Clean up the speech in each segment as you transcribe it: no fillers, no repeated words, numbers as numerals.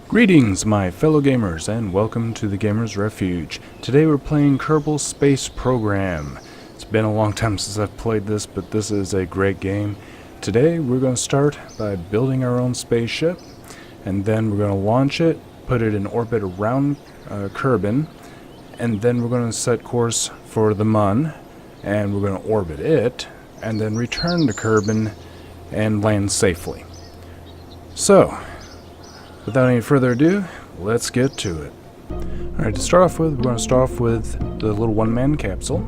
Greetings, my fellow gamers, and welcome to the Gamers Refuge. Today we're playing Kerbal Space Program. It's been a long time since I've played this, but this is a great game. Today we're going to start by building our own spaceship, and then we're going to launch it, put it in orbit around Kerbin, and then we're going to set course for the Mun, and we're going to orbit it, and then return to Kerbin and land safely. So, without any further ado, let's get to it. Alright, to start off with, we're going to start off with the little one-man capsule,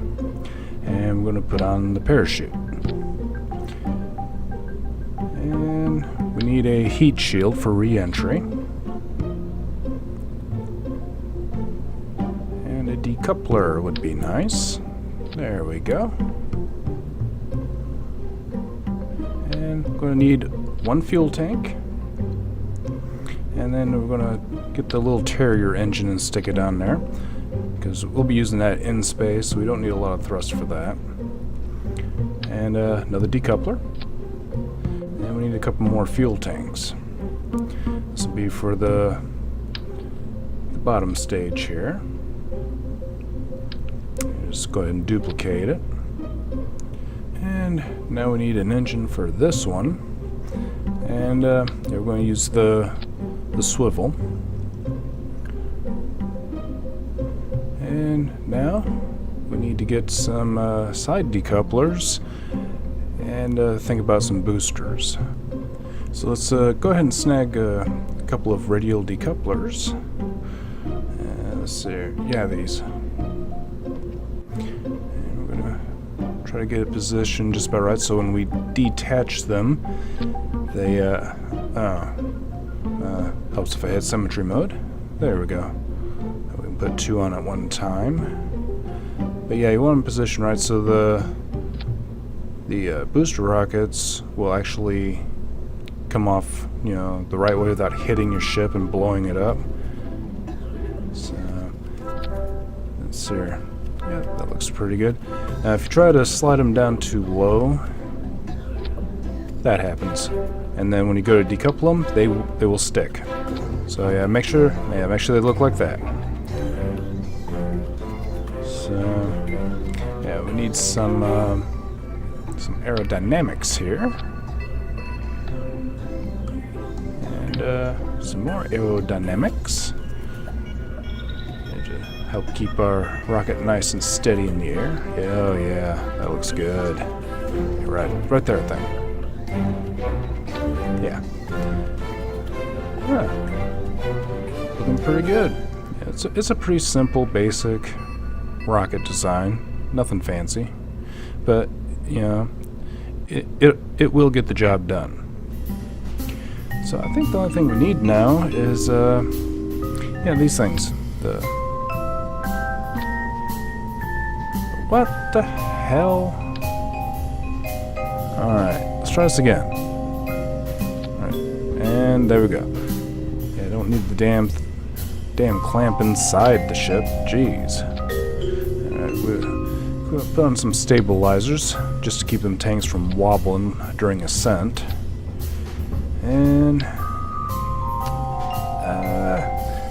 and we're going to put on the parachute. And we need a heat shield for re-entry. And a decoupler would be nice. There we go. And we're going to need one fuel tank. And then we're going to get the little Terrier engine and stick it on there, because we'll be using that in space, so we don't need a lot of thrust for that. And another decoupler. And we need a couple more fuel tanks. This will be for the bottom stage here. Just go ahead and duplicate it. And now we need an engine for this one. And we're going to use the swivel. And now we need to get some side decouplers and think about some boosters. So let's go ahead and snag a couple of radial decouplers. Let's see, yeah, these. And we're gonna try to get it positioned just about right so when we detach them, they helps if I hit symmetry mode. There we go. We can put two on at one time. But yeah, you want them positioned right so the booster rockets will actually come off, you know, the right way without hitting your ship and blowing it up. So let's see here. Yeah, that looks pretty good. Now, if you try to slide them down too low, that happens. And then when you go to decouple them, they will stick. So yeah, make sure they look like that. So yeah, we need some aerodynamics here, and some more aerodynamics to help keep our rocket nice and steady in the air. Oh yeah, that looks good. Right there, I think. Yeah. Looking pretty good. Yeah, it's a pretty simple, basic rocket design. Nothing fancy. But, you know, it will get the job done. So I think the only thing we need now is, yeah, these things. What the hell? Alright, let's try this again. And there we go. Yeah, I don't need the damn clamp inside the ship. Jeez. Alright, we'll put on some stabilizers just to keep them tanks from wobbling during ascent. And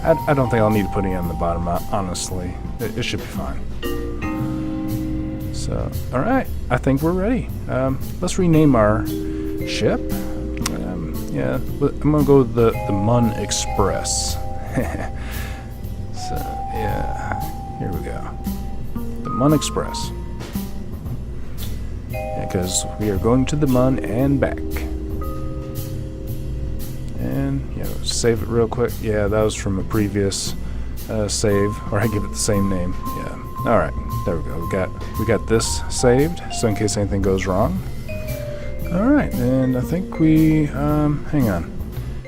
I don't think I'll need to put any on the bottom, honestly. It should be fine. So, alright, I think we're ready. Let's rename our ship. Yeah, I'm gonna go with the Mun Express. So, yeah, here we go. The Mun Express. Yeah, because we are going to the Mun and back. And, yeah, save it real quick. Yeah, that was from a previous save, or I give it the same name. Yeah, alright, there we go. We got this saved, so in case anything goes wrong. Alright, and I think we, hang on.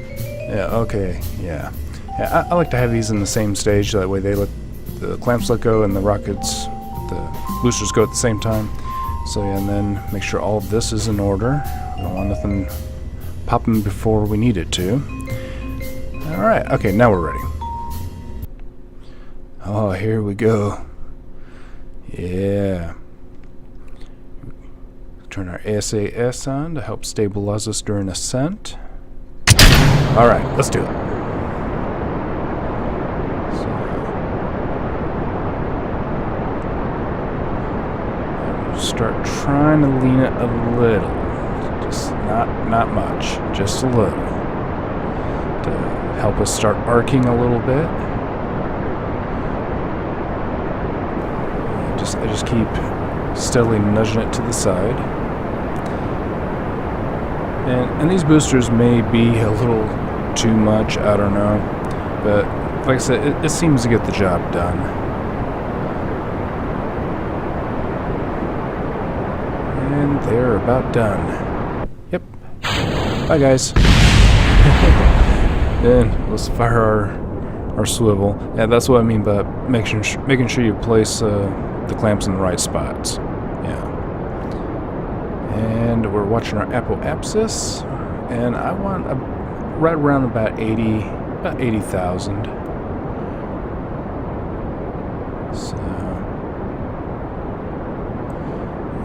Yeah, okay, yeah. Yeah, I like to have these in the same stage, that way the clamps let go and the rockets, the boosters go at the same time. So yeah, and then make sure all of this is in order. We don't want nothing popping before we need it to. Alright, okay, now we're ready. Oh, here we go. Yeah. Turn our SAS on to help stabilize us during ascent. Alright, let's do it. start trying to lean it a little. Just not much, just a little. To help us start arcing a little bit. I just keep steadily nudging it to the side. And these boosters may be a little too much, I don't know. But like I said, it seems to get the job done. And they're about done. Yep. Bye, guys. Then let's fire our swivel. Yeah, that's what I mean by making sure you place the clamps in the right spots. Yeah. And we're watching our apoapsis, and I want right around about 80,000. So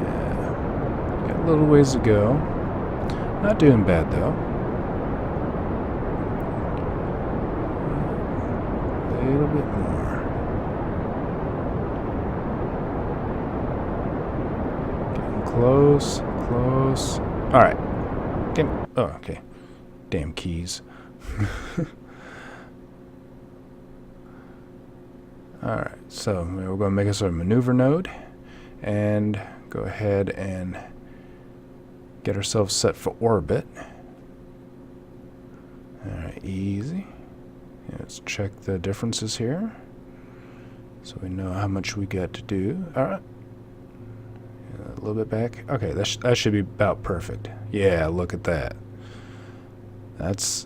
yeah, got a little ways to go. Not doing bad though. A little bit more. Close. Alright. Oh, okay. Damn keys. Alright, so we're going to make us a maneuver node and go ahead and get ourselves set for orbit. Alright, easy. Let's check the differences here so we know how much we got to do. Alright. A little bit back. Okay, that should be about perfect. Yeah, look at that. That's...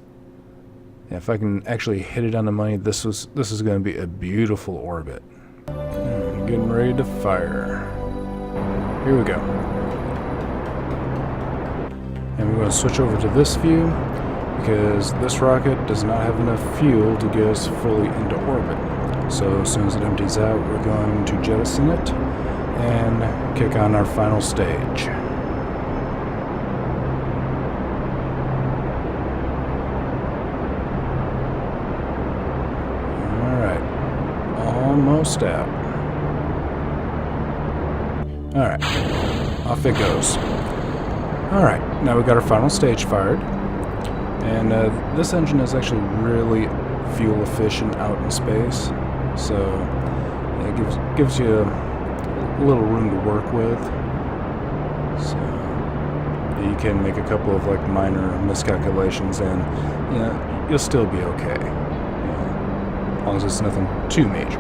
Yeah, if I can actually hit it on the money, this is going to be a beautiful orbit. Getting ready to fire. Here we go. And we're going to switch over to this view because this rocket does not have enough fuel to get us fully into orbit. So as soon as it empties out, we're going to jettison it and kick on our final stage. Alright, almost out. Alright, off it goes. Alright, now we got our final stage fired. And this engine is actually really fuel efficient out in space. So it gives you a little room to work with, so you can make a couple of like minor miscalculations and you'll still be okay, as long as it's nothing too major.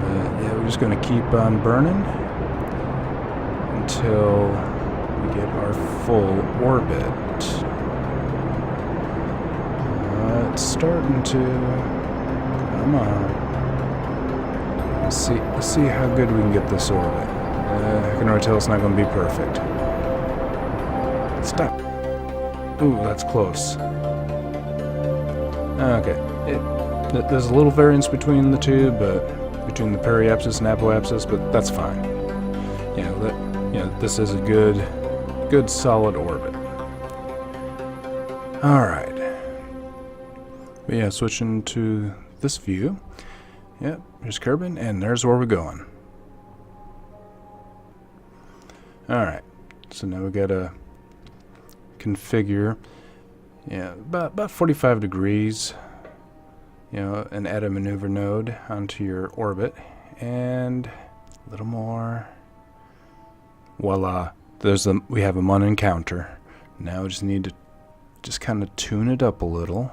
But yeah, we're just going to keep on burning until we get our full orbit. It's starting to come on. Let's see how good we can get this orbit. I can already tell it's not going to be perfect. Stop. Ooh, that's close. Okay. There's a little variance between the two, but between the periapsis and apoapsis, but that's fine. This is a good solid orbit. All right. But yeah, switching to this view. Yep, here's Kerbin, and there's where we're going. Alright, so now we gotta configure, about 45 degrees, and add a maneuver node onto your orbit, and a little more. Voila, we have a Mun encounter. Now we just need to kind of tune it up a little.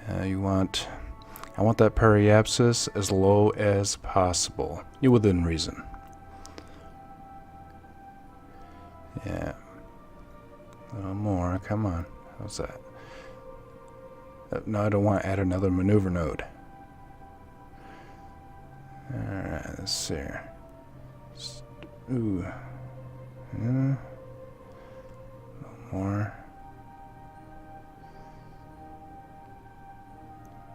I want that periapsis as low as possible. You're within reason. Yeah. A little more, come on. How's that? No, I don't want to add another maneuver node. Alright, let's see here. Ooh. A little more.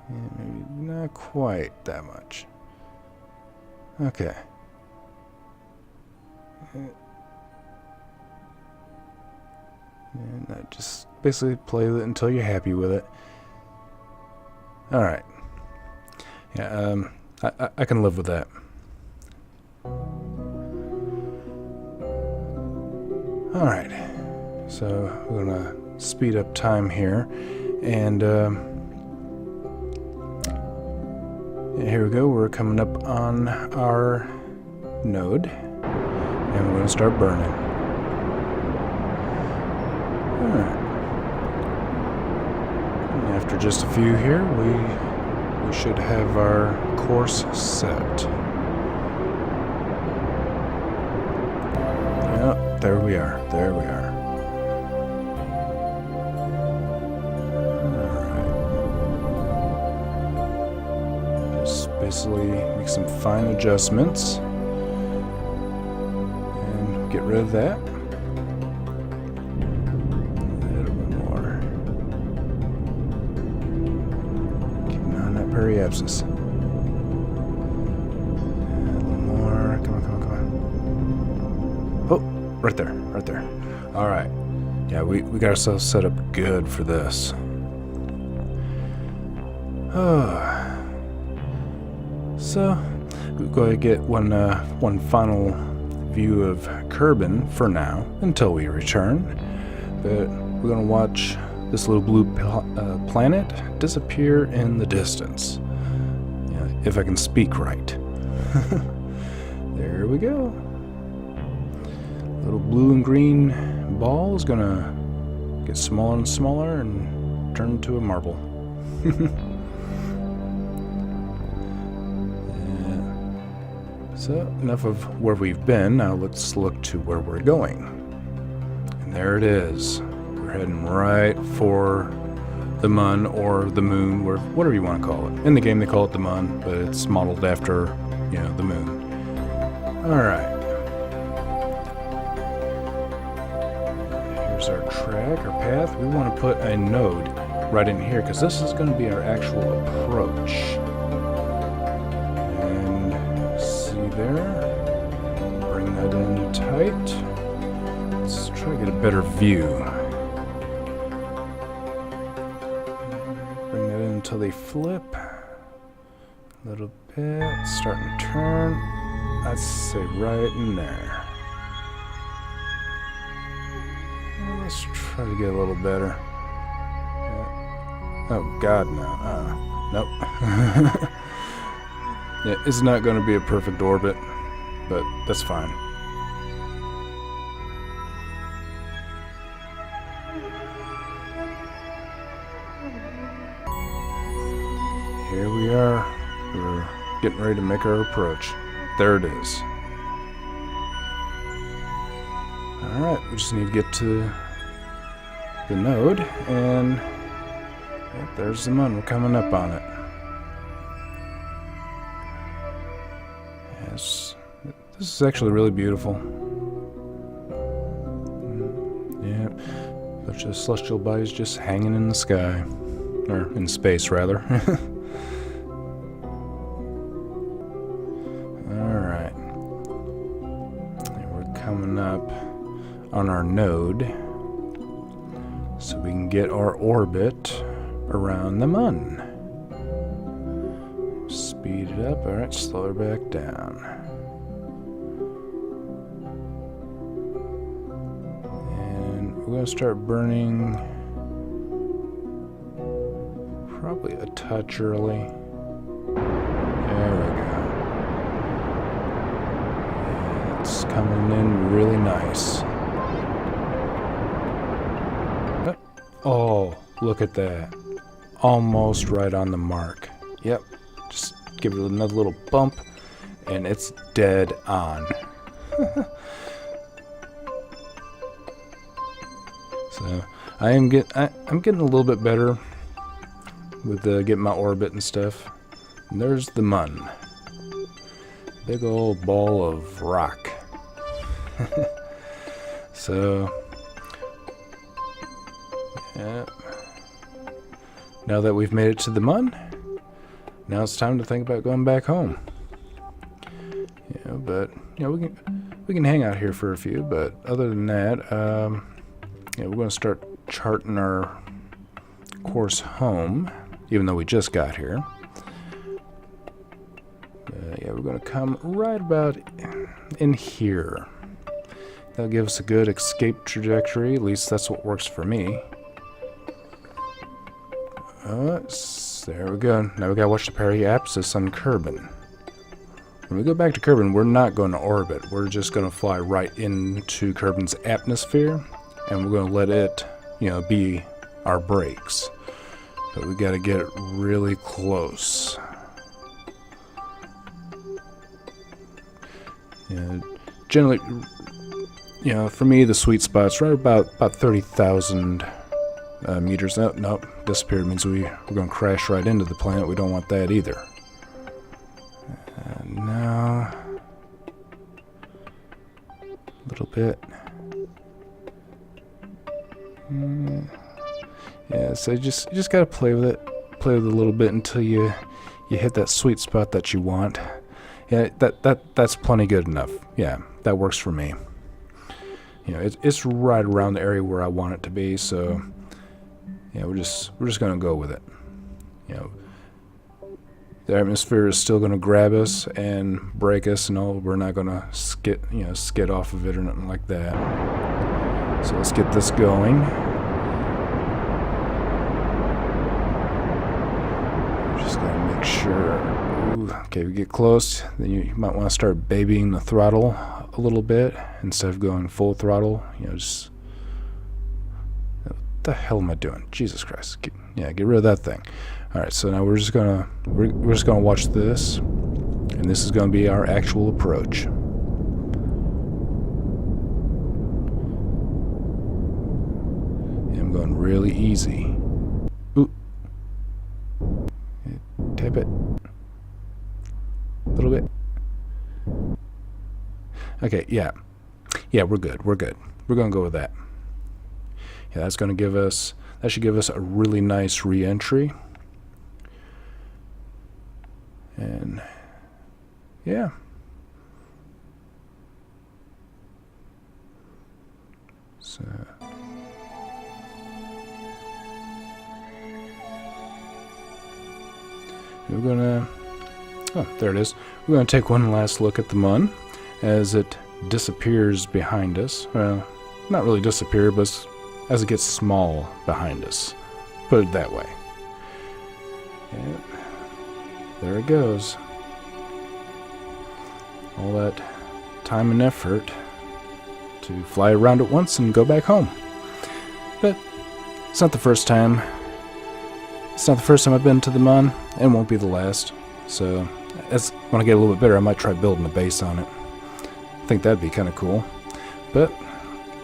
Yeah, maybe not quite that much. Okay. And just basically play with it until you're happy with it. Alright. Yeah, I can live with that. Alright, so we're gonna speed up time here, and here we go. We're coming up on our node, and we're gonna start burning. Alright. After just a few here, we should have our course set. Yep, there we are. There we are. Alright. Just basically make some fine adjustments and get rid of that. Periapsis. A little more. Come on, come on, come on. Oh, right there, right there. All right. Yeah, we got ourselves set up good for this. So we're going to get one final view of Kerbin for now until we return. But we're going to watch this little blue planet disappear in the distance. Yeah, if I can speak right. There we go. Little blue and green ball is gonna get smaller and smaller and turn into a marble. Yeah. So enough of where we've been. Now let's look to where we're going. And there it is. We're heading right for the Mun, or the moon, or whatever you want to call it. In the game they call it the Mun, but it's modeled after, the moon. Alright. Here's our track, our path. We want to put a node right in here, because this is going to be our actual approach. And see there? Bring that in tight. Let's try to get a better view. Until they flip a little bit, start and turn. I'd say right in there. Well, let's try to get a little better. Oh God, no. Nope. Yeah, it's not going to be a perfect orbit, but that's fine. Here we are. We're getting ready to make our approach. There it is. Alright, we just need to get to the node, and yep, there's the Mun. We're coming up on it. Yes, this is actually really beautiful. Yeah, bunch of celestial bodies just hanging in the sky. Or in space, rather. Alright. We're coming up on our node, so we can get our orbit around the Mun. Speed it up. Alright, slow her back down. And we're going to start burning probably a touch early. There we go. Yeah, it's coming in really nice. Oh, look at that. Almost right on the mark. Yep. Just give it another little bump, and it's dead on. So I'm getting a little bit better with getting my orbit and stuff. And there's the Mun. Big old ball of rock. So, yeah. Now that we've made it to the Mun, now it's time to think about going back home. Yeah, but we can hang out here for a few. But other than that, we're going to start charting our course home, even though we just got here. We're going to come right about in here. That'll give us a good escape trajectory. At least that's what works for me. There we go. Now we gotta watch the periapsis on Kerbin. When we go back to Kerbin, we're not going to orbit. We're just going to fly right into Kerbin's atmosphere, and we're going to let it, be our brakes. But we got to get really close. Generally, for me, the sweet spot's right about 30,000 meters. Nope, disappeared means we're going to crash right into the planet. We don't want that either. Now, a little bit. Yeah, so you just gotta play with it, a little bit until you hit that sweet spot that you want. Yeah, that's plenty good enough. Yeah, that works for me. It's right around the area where I want it to be. So, yeah, we're just gonna go with it. The atmosphere is still going to grab us and break us and all. We're not going to skid off of it or nothing like that. So let's get this going. Just got to make sure. Ooh, okay, we get close. Then you might want to start babying the throttle a little bit instead of going full throttle. Just what the hell am I doing? Jesus Christ! Get rid of that thing. All right, so now we're just gonna watch this, and this is gonna be our actual approach. And I'm going really easy. Ooh, tap it a little bit. Okay, yeah, we're good. We're gonna go with that. Yeah, that should give us a really nice re-entry. And yeah. So we're gonna there it is. We're gonna take one last look at the mun as it disappears behind us. Well, not really disappear, but as it gets small behind us. Put it that way. Yep. There it goes. All that time and effort to fly around it once and go back home. But it's not the first time. It's not the first time I've been to the mun, and won't be the last. So, when I get a little bit better, I might try building a base on it. I think that'd be kind of cool. But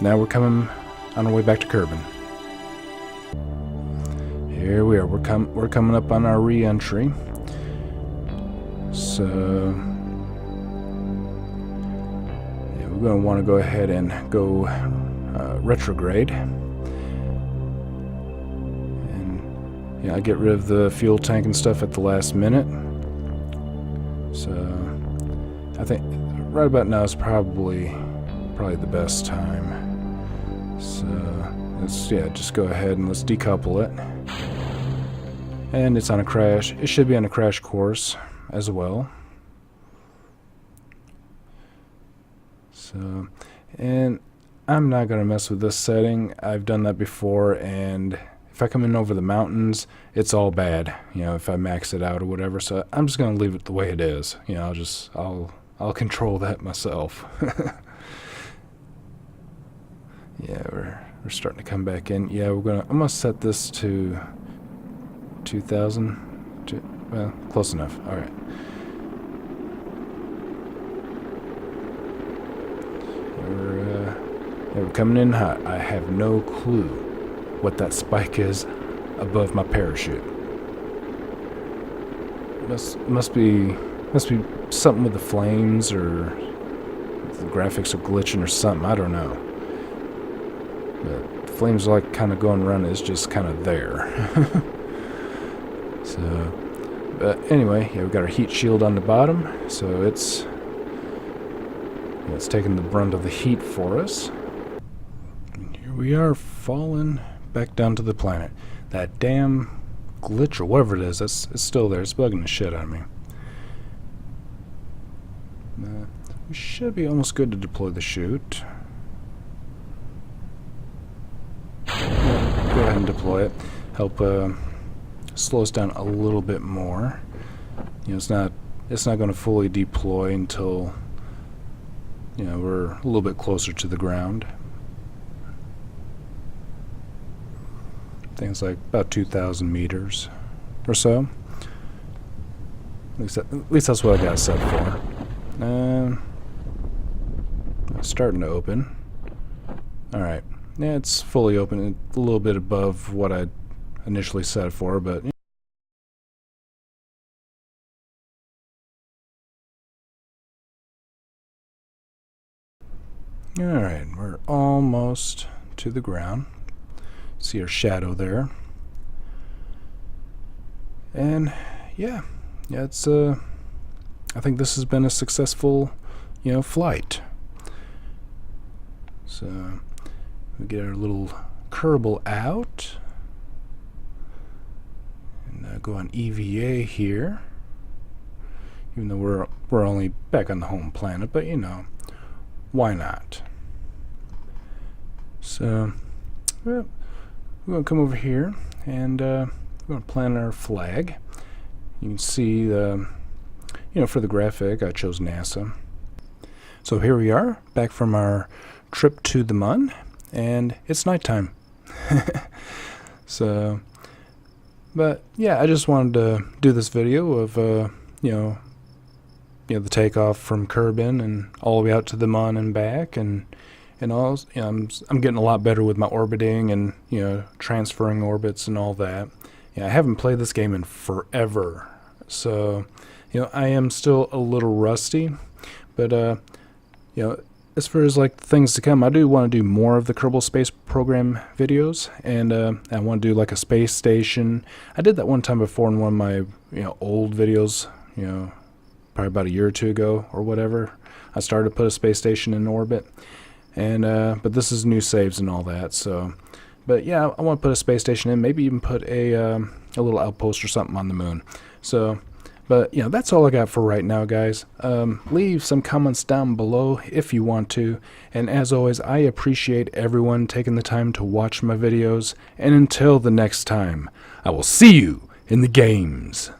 now we're coming on our way back to Kerbin. Here we are. We're coming up on our re-entry. So yeah, we're going to want to go ahead and go retrograde, and I get rid of the fuel tank and stuff at the last minute. So I think right about now is probably the best time. So let's just go ahead and let's decouple it. And it's on a crash. It should be on a crash course as well. So, and I'm not going to mess with this setting. I've done that before, and if I come in over the mountains, it's all bad, if I max it out or whatever. So I'm just going to leave it the way it is. I'll control that myself. Yeah, we're starting to come back in. Yeah, I'm going to set this to 2,000. Well, close enough. All right. We're coming in hot. I have no clue what that spike is above my parachute. Must be something with the flames, or the graphics are glitching or something. I don't know. But the flames are kind of going around. It's just kind of there. So. But anyway, we've got our heat shield on the bottom, so it's taking the brunt of the heat for us. And here we are falling back down to the planet. That damn glitch or whatever it is, it's still there. It's bugging the shit out of me. We should be almost good to deploy the chute. deploy it, help slow us down a little bit more. You know, it's not going to fully deploy until, you know, we're a little bit closer to the ground. Things like about 2,000 meters or so. At least that's what I got it set for. It's starting to open. Alright. Yeah, it's fully open. It's a little bit above what I initially set it for, but... Alright, we're almost to the ground. See our shadow there. And, yeah, it's, I think this has been a successful, you know, flight. So, we get our little Kerbal out. And go on EVA here. Even though we're only back on the home planet, but, you know, why not? So, well, we're going to come over here and we're going to plant our flag. You can see, you know, for the graphic, I chose NASA. So here we are, back from our trip to the Mun, and it's nighttime. So, but yeah, I just wanted to do this video of, you know, the takeoff from Kerbin and all the way out to the Mun and back, and all. You know, I'm getting a lot better with my orbiting and, you know, transferring orbits and all that. Yeah, I haven't played this game in forever, so, you know, I am still a little rusty, but you know, as far as like things to come, I do want to do more of the Kerbal Space Program videos, and I want to do like a space station. I did that one time before in one of my, you know, old videos, you know, probably about a year or two ago or whatever. I started to put a space station in orbit, and but this is new saves and all that. So, but yeah, I want to put a space station in, maybe even put a little outpost or something on the moon. So, but you know, that's all I got for right now, guys. Leave some comments down below if you want to, and as always, I appreciate everyone taking the time to watch my videos, and until the next time, I will see you in the games.